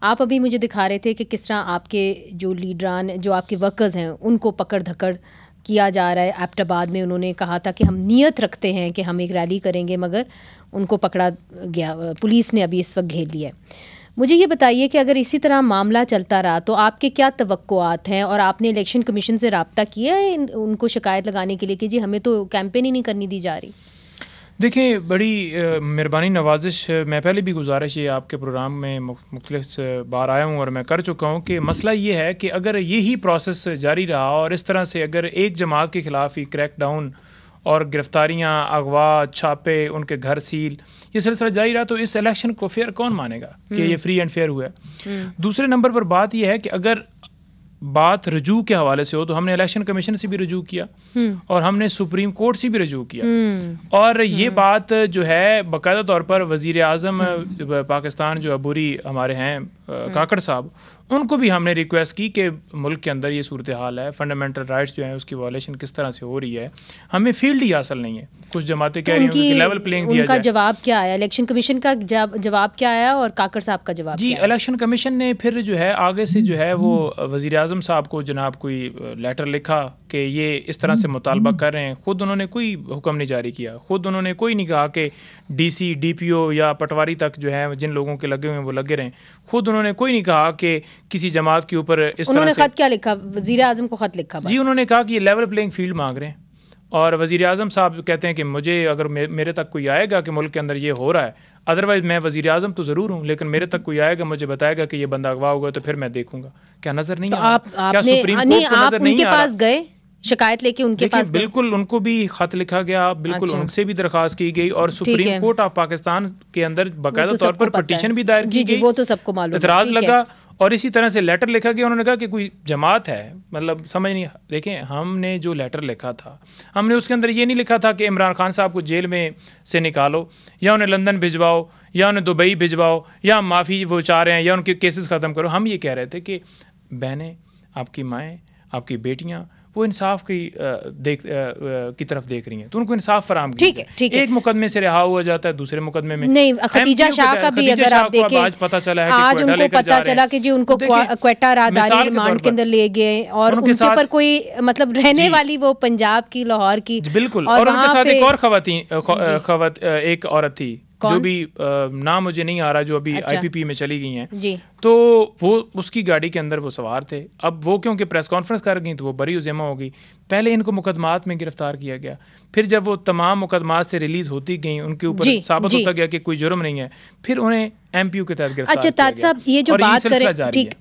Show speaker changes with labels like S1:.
S1: आप अभी मुझे दिखा रहे थे कि किस तरह आपके जो लीडरान, जो आपके वर्कर्स हैं, उनको पकड़ धकड़ किया जा रहा है। एबटाबाद में उन्होंने कहा था कि हम नियत रखते हैं कि हम एक रैली करेंगे, मगर उनको पकड़ा गया, पुलिस ने अभी इस वक्त घेर लिया है। मुझे ये बताइए कि अगर इसी तरह मामला चलता रहा तो आपके क्या तवक्कुआत हैं, और आपने इलेक्शन कमीशन से रब्ता किया है उनको शिकायत लगाने के लिए कि जी हमें तो कैंपेन ही नहीं करनी दी जा रही?
S2: देखिए, बड़ी मेहरबानी नवाजिश, मैं पहले भी गुजारिश ये आपके प्रोग्राम में मुख्तलिफ बार आया हूँ और मैं कर चुका हूँ कि मसला ये है कि अगर यही प्रोसेस जारी रहा और इस तरह से अगर एक जमात के ख़िलाफ़ ही क्रैक डाउन और गिरफ्तारियाँ, अगवा, छापे, उनके घर सील, ये सिलसिला जारी रहा तो इस इलेक्शन को फेयर कौन मानेगा कि ये फ्री एंड फेयर हुआ है। दूसरे नंबर पर बात यह है कि अगर बात रजू के हवाले से हो तो हमने इलेक्शन कमीशन से भी रजू किया और हमने सुप्रीम कोर्ट से भी रजू किया, और ये बात जो है बाकायदा तौर पर वज़ीर आज़म पाकिस्तान जो अबूरी हमारे हैं काकड़ साहब, उनको भी हमने रिक्वेस्ट की कि मुल्क के अंदर ये सूरत हाल है, फंडामेंटल राइट्स जो हैं उसकी वायलेशन किस तरह से हो रही है, हमें फील्ड ही हासिल नहीं है। कुछ जमातें कह रही हैं कि लेवल प्लेइंग दिया जाए।
S1: उनका जवाब क्या आया? इलेक्शन कमीशन का जवाब क्या आया और काकड़ साहब का जवाब
S2: जी? इलेक्शन कमीशन ने फिर जो है आगे से जो है वो वज़ीर आज़म साहब को जनाब कोई लेटर लिखा कि ये इस तरह से मुतालबा कर रहे हैं। ख़ुद उन्होंने कोई हुक्म नहीं जारी किया, ख़ुद उन्होंने कोई नहीं कहा कि DC, DPO या पटवारी तक जो है जिन लोगों के लगे हुए हैं वो लगे रहें। ख़ुद उन्होंने कोई नहीं कहा कि किसी जमात के ऊपर इस तरह से।
S1: खत क्या लिखा? वज़ीर आज़म को खत लिखा
S2: जी, उन्होंने कहा कि ये लेवल प्लेइंग फील्ड मांग रहे हैं, और वज़ीर आज़म साहब कहते हैं कि मुझे अगर मेरे तक कोई आएगा कि मुल्क के अंदर ये हो रहा है, अदरवाइज़ मैं वज़ीर आज़म तो ज़रूर हूँ, लेकिन मेरे तक कोई आएगा मुझे बताएगा कि ये बंदा अगवा होगा तो फिर मैं देखूँगा। क्या नज़र नहीं आ रहा? क्या सुप्रीम कोर्ट को नज़र नहीं आ रहा?
S1: पास गए शिकायत लेके उनके पास?
S2: बिल्कुल, उनको भी खत लिखा गया, बिल्कुल उनसे भी दरख्वास्त की गई, और सुप्रीम कोर्ट ऑफ पाकिस्तान के अंदर बाकायदा तौर पर पिटीशन भी दायर की गई।
S1: वो तो सबको मालूम है।
S2: एतराज़ लगा और इसी तरह से लेटर लिखा गया। उन्होंने कहा कि कोई जमात है, मतलब समझ नहीं। देखें, हमने जो लेटर लिखा था, हमने उसके अंदर ये नहीं लिखा था कि इमरान खान साहब को जेल में से निकालो, या उन्हें लंदन भिजवाओ, या उन्हें दुबई भिजवाओ, या माफ़ी वो चाह रहे हैं, या उनके केसेस ख़त्म करो। हम ये कह रहे थे कि बहनें, आपकी माएँ, आपकी बेटियाँ वो इंसाफ की तरफ देख रही हैं, तो उनको इंसाफ फराहम कीजिए। ठीक है। एक मुकदमे से रिहा हुआ जाता है, दूसरे मुकदमे में
S1: नहीं। खदीजा शाह का भी अगर आप देखें,
S2: आज पता चला है
S1: आज उनको पता चला कि जी उनको क्वेटा राहदारी रिमांड के अंदर ले गए, और उनके ऊपर कोई मतलब रहने वाली वो पंजाब की, लाहौर की,
S2: बिल्कुल, और उनके साथ एक और एक औरत थी जो भी नाम मुझे नहीं आ रहा, जो अभी IPP में चली गई हैं, तो वो उसकी गाड़ी के अंदर वो सवार थे। अब वो क्योंकि प्रेस कॉन्फ्रेंस कर गई तो वो बरी उज़मा हो गई। पहले इनको मुकदमात में गिरफ्तार किया गया, फिर जब वो तमाम मुकदमात से रिलीज़ होती गई, उनके ऊपर साबित होता गया कि कोई जुर्म नहीं है, फिर उन्हें MPU के तहत गिरफ्तार किया गया।
S1: अच्छा, ताज साहब, ये जो बात करें, ठीक